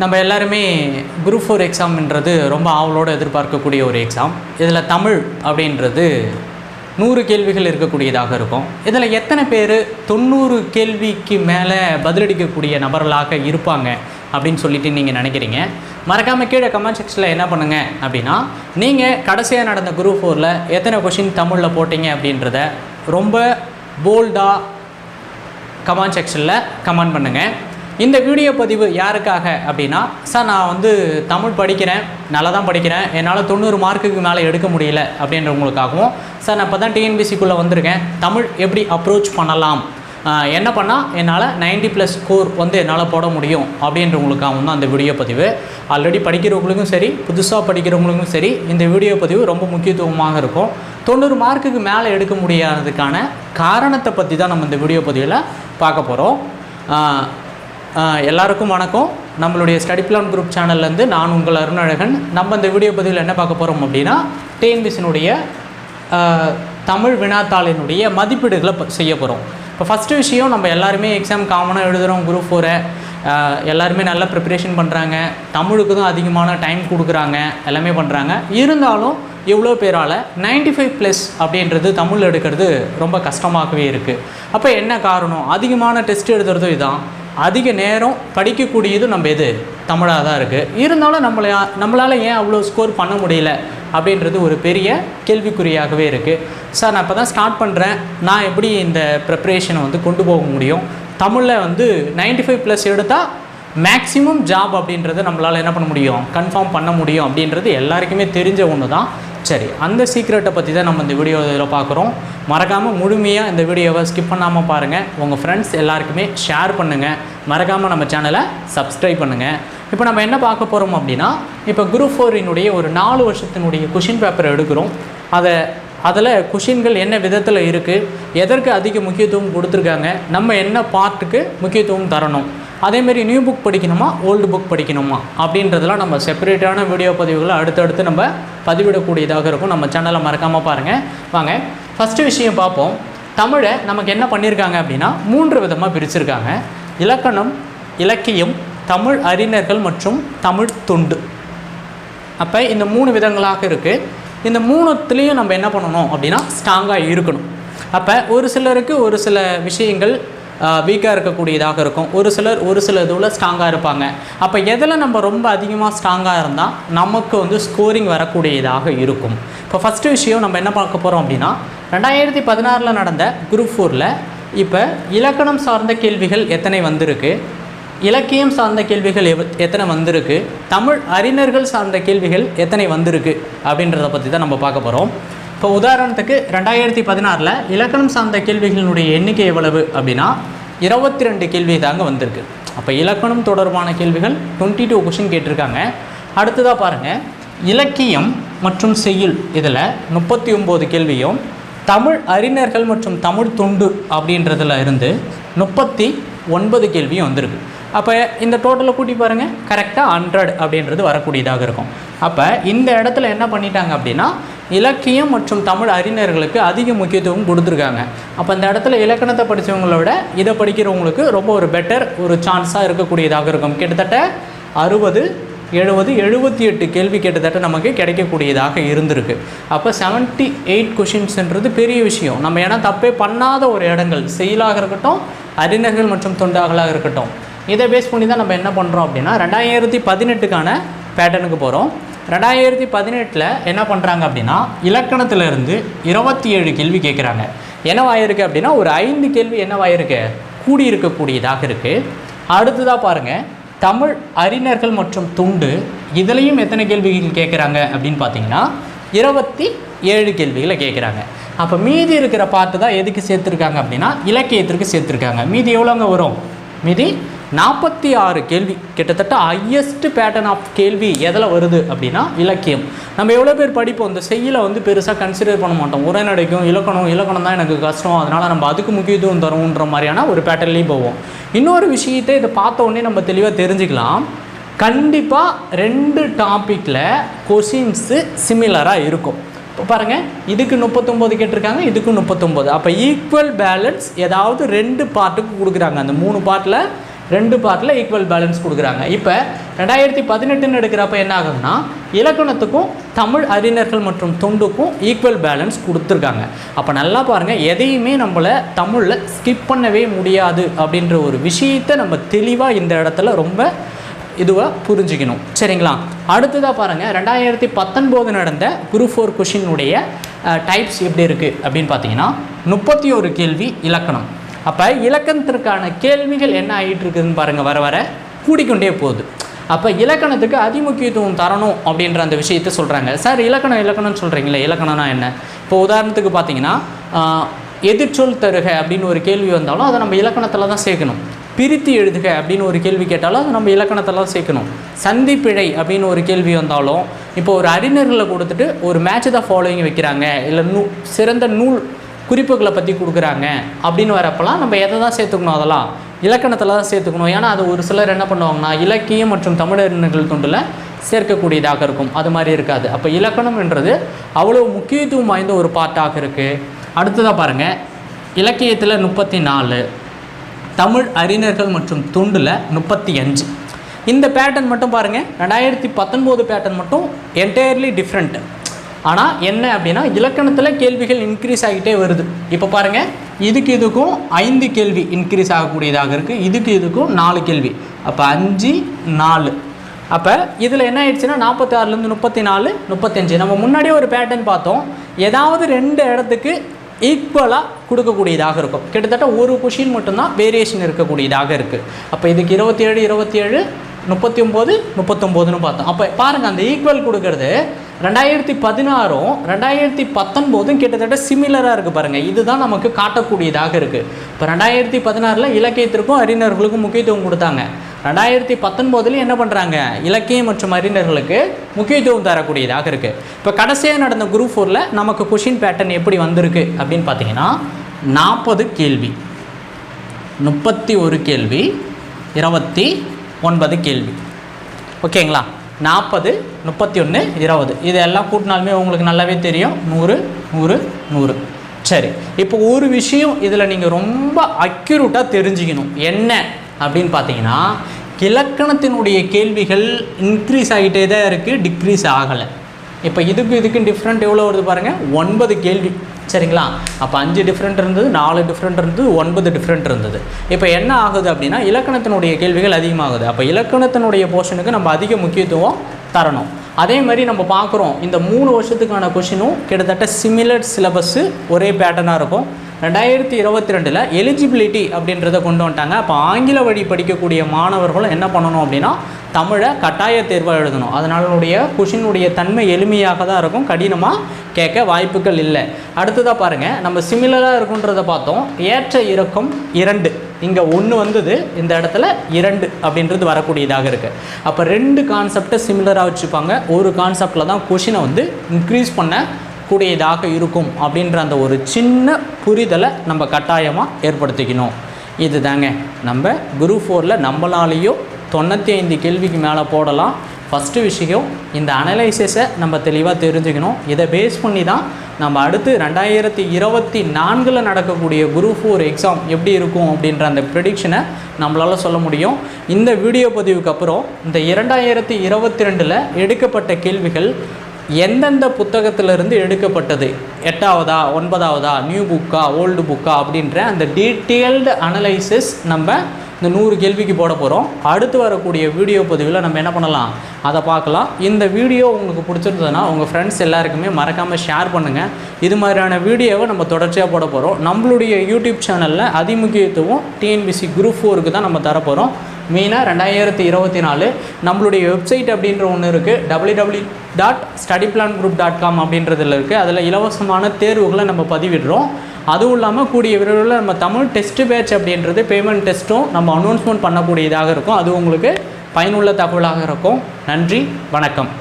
நம்ம எல்லாருமே குரூப் 4 எக்ஸாம்ன்றது ரொம்ப ஆவலோடு எதிர்பார்க்கக்கூடிய ஒரு எக்ஸாம். இதில் தமிழ் அப்படின்றது 100 கேள்விகள் இருக்கக்கூடியதாக இருக்கும். இதில் எத்தனை பேர் 90 கேள்விக்கு மேலே பதிலளிக்கக்கூடிய நபர்களாக இருப்பாங்க அப்படின்னு சொல்லிட்டு நீங்கள் நினைக்கிறீங்க? மறக்காமல் கீழே கமெண்ட் செக்ஷனில் என்ன பண்ணுங்கள் அப்படின்னா, நீங்கள் கடைசியாக நடந்த குரூப் 4ல் எத்தனை கொஷின் தமிழில் போட்டிங்க அப்படின்றத ரொம்ப போல்டாக கமெண்ட் செக்ஷனில் கமெண்ட் பண்ணுங்கள். இந்த வீடியோ பதிவு யாருக்காக அப்படின்னா, சார் நான் தமிழ் படிக்கிறேன், நல்லா தான் படிக்கிறேன், என்னால் 90 மார்க்குக்கு மேலே எடுக்க முடியல அப்படின்றவங்களுக்காகவும், சார் நான் இப்போ தான் டிஎன்பிசிக்குள்ளே வந்திருக்கேன், தமிழ் எப்படி அப்ரோச் பண்ணலாம், என்ன பண்ணால் என்னால் 90+ ஸ்கோர் என்னால் போட முடியும் அப்படின்றவங்களுக்காகவும் தான் அந்த வீடியோ பதிவு. ஆல்ரெடி படிக்கிறவங்களுக்கும் சரி, புதுசாக படிக்கிறவங்களுக்கும் சரி, இந்த வீடியோ பதிவு ரொம்ப முக்கியத்துவமாக இருக்கும். 90 மார்க்குக்கு மேலே எடுக்க முடியாததுக்கான காரணத்தை பற்றி தான் நம்ம இந்த வீடியோ பதிவில் பார்க்க போகிறோம். எல்லாருக்கும் வணக்கம். நம்மளுடைய ஸ்டடி பிளான் குரூப் சேனல்லேருந்து நான் உங்கள் அருணழகன். நம்ம இந்த வீடியோ பதிவில் என்ன பார்க்க போகிறோம் அப்படின்னா, டிஎன்பிசியினுடைய தமிழ் வினாத்தாளினுடைய மதிப்பீடுகளை செய்ய போகிறோம். இப்போ ஃபஸ்ட்டு விஷயம், நம்ம எல்லாருமே எக்ஸாம் காமனாக எழுதுகிறோம். குரூப் 4 எல்லாருமே நல்லா ப்ரிப்பரேஷன் பண்ணுறாங்க, தமிழுக்கு தான் அதிகமான டைம் கொடுக்குறாங்க, எல்லாமே பண்ணுறாங்க. இருந்தாலும் எவ்வளோ பேரால் 95+ அப்படின்றது தமிழ் எடுக்கிறது ரொம்ப கஷ்டமாகவே இருக்குது. அப்போ என்ன காரணம்? அதிகமான டெஸ்ட் எழுதுறதும் இதுதான், அதிக நேரம் படிக்கக்கூடியது நம்ம எது தமிழாக தான் இருக்குது. இருந்தாலும் நம்மளால் ஏன் அவ்வளோ ஸ்கோர் பண்ண முடியல அப்படின்றது ஒரு பெரிய கேள்விக்குறியாகவே இருக்குது. சார் நான் இப்போ தான் ஸ்டார்ட் பண்ணுறேன், நான் எப்படி இந்த ப்ரிப்ரேஷனை கொண்டு போக முடியும்? தமிழில் 95+ எடுத்தால் மேக்ஸிமம் ஜாப் அப்படின்றத நம்மளால் என்ன பண்ண முடியும், கன்ஃபார்ம் பண்ண முடியும் அப்படின்றது எல்லாருக்குமே தெரிஞ்ச ஒன்று தான். சரி, அந்த சீக்ரெட்டை பற்றி தான் நம்ம இந்த வீடியோவில் பார்க்குறோம். மறக்காமல் முழுமையாக இந்த வீடியோவை ஸ்கிப் பண்ணாமல் பாருங்கள். உங்கள் ஃப்ரெண்ட்ஸ் எல்லாருக்குமே ஷேர் பண்ணுங்கள். மறக்காமல் நம்ம சேனலை சப்ஸ்கிரைப் பண்ணுங்கள். இப்போ நம்ம என்ன பார்க்க போகிறோம் அப்படின்னா, இப்போ குரூப் 4 ஒரு 4 வருஷத்தினுடைய கொஷின் பேப்பர் எடுக்கிறோம். அதில் கொஷின்கள் என்ன விதத்தில் இருக்குது, எதற்கு அதிக முக்கியத்துவம் கொடுத்துருக்காங்க, நம்ம என்ன பார்ட்டுக்கு முக்கியத்துவம் தரணும், அதேமாரி நியூ புக் படிக்கணுமா ஓல்டு புக் படிக்கணுமா அப்படின்றதெல்லாம் நம்ம செப்பரேட்டான வீடியோ பதிவுகளை அடுத்தடுத்து நம்ம பதிவிடக்கூடியதாக இருக்கும். நம்ம சேனலை மறக்காமல் பாருங்கள். வாங்க ஃபஸ்ட்டு விஷயம் பார்ப்போம். தமிழை நமக்கு என்ன பண்ணியிருக்காங்க அப்படின்னா, 3 விதமாக பிரிச்சிருக்காங்க. இலக்கணம், இலக்கியம், தமிழ் அறிஞர்கள் மற்றும் தமிழ் தொண்டு. அப்போ இந்த 3 விதங்களாக இருக்குது. இந்த 3த்துலேயும் நம்ம என்ன பண்ணணும் அப்படின்னா, ஸ்ட்ராங்காக இருக்கணும். அப்போ ஒரு சிலருக்கு ஒரு சில விஷயங்கள் வீக்காக இருக்கக்கூடியதாக இருக்கும், ஒரு சில இதுவில் ஸ்ட்ராங்காக இருப்பாங்க. அப்போ எதில் நம்ம ரொம்ப அதிகமாக ஸ்ட்ராங்காக இருந்தால் நமக்கு ஸ்கோரிங் வரக்கூடியதாக இருக்கும். இப்போ ஃபஸ்ட்டு விஷயம் நம்ம என்ன பார்க்க போகிறோம் அப்படின்னா, 2016 நடந்த குரூப் 4ல் இப்போ இலக்கணம் சார்ந்த கேள்விகள் எத்தனை வந்திருக்கு, இலக்கியம் சார்ந்த கேள்விகள் எத்தனை வந்திருக்கு, தமிழ் அறிஞர்கள் சார்ந்த கேள்விகள் எத்தனை வந்திருக்கு அப்படின்றத பற்றி தான் நம்ம பார்க்க போகிறோம். இப்போ உதாரணத்துக்கு 2016 இலக்கணம் சார்ந்த கேள்விகளினுடைய எண்ணிக்கை எவ்வளவு அப்படின்னா 22 கேள்வி தாங்க வந்திருக்கு. அப்போ இலக்கணம் தொடர்பான கேள்விகள் 22 கொஷின் கேட்டிருக்காங்க. அடுத்ததாக பாருங்கள், இலக்கியம் மற்றும் செய்யுள் இதில் 39 கேள்வியும், தமிழ் அறிஞர்கள் மற்றும் தமிழ் தொண்டு அப்படின்றதுல இருந்து 39 கேள்வியும் வந்திருக்கு. அப்போ இந்த டோட்டலை கூட்டி பாருங்கள், கரெக்டாக 100 அப்படின்றது வரக்கூடியதாக இருக்கும். அப்போ இந்த இடத்துல என்ன பண்ணிட்டாங்க அப்படின்னா, இலக்கியம் மற்றும் தமிழ் அறிஞர்களுக்கு அதிக முக்கியத்துவம் கொடுத்துருக்காங்க. அப்போ இந்த இடத்துல இலக்கணத்தை படித்தவங்களோட இதை படிக்கிறவங்களுக்கு ரொம்ப ஒரு பெட்டர் ஒரு சான்ஸாக இருக்கக்கூடியதாக இருக்கும். கிட்டத்தட்ட 60, 70, 78 கேள்வி கிட்டத்தட்ட நமக்கு கிடைக்கக்கூடியதாக இருந்திருக்கு. அப்போ 78 கொஷின்ஸ்ன்றது பெரிய விஷயம். நம்ம ஏன்னா தப்பே பண்ணாத ஒரு இடங்கள், செயலாக இருக்கட்டும், அறிஞர்கள் மற்றும் தொண்டாகலாக இருக்கட்டும், இதை பேஸ் பண்ணி தான் நம்ம என்ன பண்ணுறோம் அப்படின்னா 2018க்கான பேட்டர்னுக்கு போகிறோம். 2018 என்ன பண்ணுறாங்க அப்படின்னா, இலக்கணத்திலிருந்து 27 கேள்வி கேட்குறாங்க. என்னவாயிருக்கு அப்படின்னா, ஒரு 5 கேள்வி என்னவாயிருக்கு, கூடியிருக்கக்கூடியதாக இருக்குது. அடுத்ததாக பாருங்கள், தமிழ் அறிஞர்கள் மற்றும் துண்டு இதுலேயும் எத்தனை கேள்விகள் கேட்குறாங்க அப்படின்னு பார்த்தீங்கன்னா 27 கேள்விகளை கேட்குறாங்க. அப்போ மீதி இருக்கிற பார்ட்டு தான் எதுக்கு சேர்த்துருக்காங்க அப்படின்னா, இலக்கியத்திற்கு சேர்த்துருக்காங்க. மீதி எவ்வளோங்க வரும்? மீதி 46 கேள்வி. கிட்டத்தட்ட ஹையஸ்ட் பேட்டர்ன் ஆஃப் கேள்வி எதில் வருது அப்படின்னா இலக்கியம். நம்ம எவ்வளோ பேர் படிப்போம், இந்த செய்யலை பெருசாக கன்சிடர் பண்ண மாட்டோம். உரைநடைக்கும் இலக்கணம் தான் எனக்கு கஷ்டம், அதனால் நம்ம அதுக்கு முக்கியத்துவம் தரும்ன்ற மாதிரியான ஒரு பேட்டர்ன்லேயும் போவோம். இன்னொரு விஷயத்தை இதை பார்த்த உடனே நம்ம தெளிவாக தெரிஞ்சுக்கலாம், கண்டிப்பாக 2 டாப்பிக்கில் கொஷின்ஸு சிமிலராக இருக்கும். இப்போ பாருங்கள், இதுக்கு 39 கேட்டிருக்காங்க, இதுக்கும் 39. அப்போ ஈக்குவல் பேலன்ஸ் ஏதாவது 2 பார்ட்டுக்கு கொடுக்குறாங்க. அந்த 3 பார்ட்டில் 2 பார்ட்டில் ஈக்குவல் பேலன்ஸ் கொடுக்குறாங்க. இப்போ 2018 எடுக்கிறப்ப என்ன ஆகுதுன்னா இலக்கணத்துக்கும் தமிழ் அறிஞர்கள் மற்றும் தொண்டுக்கும் ஈக்குவல் பேலன்ஸ் கொடுத்துருக்காங்க. அப்போ நல்லா பாருங்கள், எதையுமே நம்மளை தமிழில் ஸ்கிப் பண்ணவே முடியாது அப்படின்ற ஒரு விஷயத்தை நம்ம தெளிவாக இந்த இடத்துல ரொம்ப இதுவாக புரிஞ்சுக்கணும். சரிங்களா? அடுத்ததாக பாருங்கள், 2019 நடந்த குரூப் 4 கொஷினுடைய டைப்ஸ் எப்படி இருக்குது அப்படின்னு பார்த்தீங்கன்னா 31 கேள்வி இலக்கணம். அப்போ இலக்கணத்திற்கான கேள்விகள் என்ன ஆகிட்டு இருக்குதுன்னு பாருங்கள், வர வர கூடிக்கொண்டே போகுது. அப்போ இலக்கணத்துக்கு அதிமுக்கியத்துவம் தரணும் அப்படின்ற அந்த விஷயத்தை சொல்கிறாங்க. சார் இலக்கணம்னு சொல்கிறீங்களே, இலக்கணம்னா என்ன? இப்போ உதாரணத்துக்கு பார்த்தீங்கன்னா எதிர்ச்சொல் தருக அப்படின்னு ஒரு கேள்வி வந்தாலும் அதை நம்ம இலக்கணத்தில் தான் சேர்க்கணும். பிரித்து எழுதுக அப்படின்னு ஒரு கேள்வி கேட்டாலும் அது நம்ம இலக்கணத்தில் தான் சேர்க்கணும். சந்திப்பிழை அப்படின்னு ஒரு கேள்வி வந்தாலும் இப்போ ஒரு அறிஞர்களை கொடுத்துட்டு ஒரு மேட்ச் த ஃபாலோயிங் வைக்கிறாங்க, இல்லை சிறந்த நூல் குறிப்புகளை பற்றி கொடுக்குறாங்க அப்படின்னு வரப்பெல்லாம் நம்ம எதை தான் சேர்த்துக்கணும்? அதெல்லாம் இலக்கணத்தில் தான் சேர்த்துக்கணும். ஏன்னா அது ஒரு சிலர் என்ன பண்ணுவாங்கன்னா இலக்கியம் மற்றும் தமிழறிஞர்கள் தொண்டில் சேர்க்கக்கூடியதாக இருக்கும், அது மாதிரி இருக்காது. அப்போ இலக்கணம்ன்றது அவ்வளோ முக்கியத்துவம் வாய்ந்த ஒரு பார்ட்டாக இருக்குது. அடுத்ததாக பாருங்கள், இலக்கியத்தில் 34, தமிழ் அறிஞர்கள் மற்றும் தொண்டில் 35. இந்த பேட்டர்ன் மட்டும் பாருங்கள், 2019 பேட்டர்ன் மட்டும் என்டையர்லி டிஃப்ரெண்ட். ஆனால் என்ன அப்படின்னா இலக்கணத்தில் கேள்விகள் இன்க்ரீஸ் ஆகிட்டே வருது. இப்போ பாருங்கள், இதுக்கும் 5 கேள்வி இன்க்ரீஸ் ஆகக்கூடியதாக இருக்குது, இதுக்கும் 4 கேள்வி. அப்போ 5, 4. அப்போ இதில் என்ன ஆயிடுச்சுன்னா 46லேருந்து 34, 35. நம்ம முன்னாடியே ஒரு பேட்டர்ன் பார்த்தோம், ஏதாவது 2 இடத்துக்கு ஈக்குவலாக கொடுக்கக்கூடியதாக இருக்கும். கிட்டத்தட்ட ஒரு கொஷின் மட்டும்தான் வேரியேஷன் இருக்கக்கூடியதாக இருக்குது. அப்போ இதுக்கு 27, 27, 39, 39ன்னு பார்த்தோம். அப்போ பாருங்கள், அந்த ஈக்குவல் கொடுக்கறது 2016ம் 2019 கிட்டத்தட்ட சிமிலராக இருக்குது பாருங்கள். இதுதான் நமக்கு காட்டக்கூடியதாக இருக்குது. இப்போ 2016 இலக்கியத்திற்கும் அறிஞர்களுக்கும் முக்கியத்துவம் கொடுத்தாங்க. 2019 என்ன பண்ணுறாங்க, இலக்கியம் மற்றும் அறிஞர்களுக்கு முக்கியத்துவம் தரக்கூடியதாக இருக்குது. இப்போ கடைசியாக நடந்த குரூப் 4 நமக்கு கொஷின் பேட்டர்ன் எப்படி வந்திருக்கு அப்படின்னு பார்த்தீங்கன்னா 40 கேள்வி, 31 கேள்வி, 29 கேள்வி. ஓகேங்களா? 40, 31, 20 இதெல்லாம் கூட்டினாலுமே உங்களுக்கு நல்லாவே தெரியும் 100, 100, 100. சரி, இப்போ ஒரு விஷயம் இதில் நீங்கள் ரொம்ப அக்யூரேட்டாக தெரிஞ்சுக்கணும். என்ன அப்படின்னு பார்த்தீங்கன்னா இலக்கணத்தினுடைய கேள்விகள் இன்க்ரீஸ் ஆகிட்டே தான் இருக்குது, டிக்ரீஸ் ஆகலை. இப்போ இதுக்கும் டிஃப்ரெண்ட் எவ்வளோ வருது பாருங்கள், 9 கேள்வி. சரிங்களா? அப்போ 5 டிஃப்ரெண்ட் இருந்தது, 4 டிஃப்ரெண்ட் இருந்தது, 9 டிஃப்ரெண்ட் இருந்தது. இப்போ என்ன ஆகுது அப்படின்னா இலக்கணத்தினுடைய கேள்விகள் அதிகமாகுது. அப்போ இலக்கணத்தினுடைய போர்ஷனுக்கு நம்ம அதிக முக்கியத்துவம் தரணும். அதே மாதிரி நம்ம பார்க்குறோம், இந்த 3 வருஷத்துக்கான கொஷினும் கிட்டத்தட்ட சிமிலர் சிலபஸ்ஸு, ஒரே பேட்டர்னாக இருக்கும். 2022 எலிஜிபிலிட்டி அப்படின்றத கொண்டு வந்துட்டாங்க. அப்போ ஆங்கில வழி படிக்கக்கூடிய மாணவர்களும் என்ன பண்ணணும் அப்படின்னா தமிழை கட்டாய தேர்வாக எழுதணும். அதனாலுடைய கொஷினுடைய தன்மை எளிமையாக தான் இருக்கும், கடினமாக கேட்க வாய்ப்புகள் இல்லை. அடுத்ததாக பாருங்கள், நம்ம சிமிலராக இருக்குன்றதை பார்த்தோம். ஏற்ற இறக்கம் 2, இங்கே 1 வந்தது, இந்த இடத்துல 2 அப்படின்றது வரக்கூடியதாக இருக்குது. அப்போ 2 கான்செப்டை சிமிலராக வச்சுப்பாங்க. ஒரு கான்செப்டில் தான் கொஷினை இன்க்ரீஸ் பண்ண கூடியதாக இருக்கும் அப்படின்ற அந்த ஒரு சின்ன புரிதலை நம்ம கட்டாயமாக ஏற்படுத்திக்கணும். இது தாங்க நம்ம குரூப் 4 நம்மளாலேயோ 95 கேள்விக்கு மேலே போடலாம். ஃபஸ்ட்டு விஷயம், இந்த அனலைசிஸை நம்ம தெளிவாக தெரிஞ்சுக்கணும். இதை பேஸ் பண்ணி தான் நம்ம அடுத்து 2024 நடக்கக்கூடிய குரூப் 4 எக்ஸாம் எப்படி இருக்கும் அப்படின்ற அந்த ப்ரெடிக்ஷனை நம்மளால் சொல்ல முடியும். இந்த வீடியோ பதிவுக்கு அப்புறம் இந்த 2022 எடுக்கப்பட்ட கேள்விகள் எந்தெந்த புத்தகத்திலிருந்து எடுக்கப்பட்டது, 8ஆவதா 9ஆவதா, நியூ புக்கா ஓல்டு புக்கா அப்படின்ற அந்த டீட்டெயில்டு அனலைசிஸ் நம்ம இந்த 100 கேள்விக்கு போட போகிறோம். அடுத்து வரக்கூடிய வீடியோ பதிவில் நம்ம என்ன பண்ணலாம், அதை பார்க்கலாம். இந்த வீடியோ உங்களுக்கு பிடிச்சிருந்ததுன்னா உங்கள் ஃப்ரெண்ட்ஸ் எல்லாருக்குமே மறக்காமல் ஷேர் பண்ணுங்கள். இது மாதிரியான வீடியோவை நம்ம தொடர்ச்சியாக போட போகிறோம். நம்மளுடைய யூடியூப் சேனலில் அதிமுக்கியத்துவம் டிஎன்பிசி குரூப் 4க்கு தான் நம்ம தரப்போகிறோம். மெயினாக 2024 நம்மளுடைய வெப்சைட் அப்படின்ற ஒன்று இருக்குது, www.studyplangroup.com அப்படின்றதில் இருக்குது. அதில் இலவசமான தேர்வுகளை நம்ம பதிவிடுறோம். அதுவும் இல்லாமல் கூடிய விரைவில் நம்ம தமிழ் டெஸ்ட் பேட்ச் அப்படின்றது பேமெண்ட் டெஸ்ட்டும் நம்ம அனௌன்ஸ்மெண்ட் பண்ணக்கூடியதாக இருக்கும். அது உங்களுக்கு பயனுள்ள தகவலாக இருக்கும். நன்றி, வணக்கம்.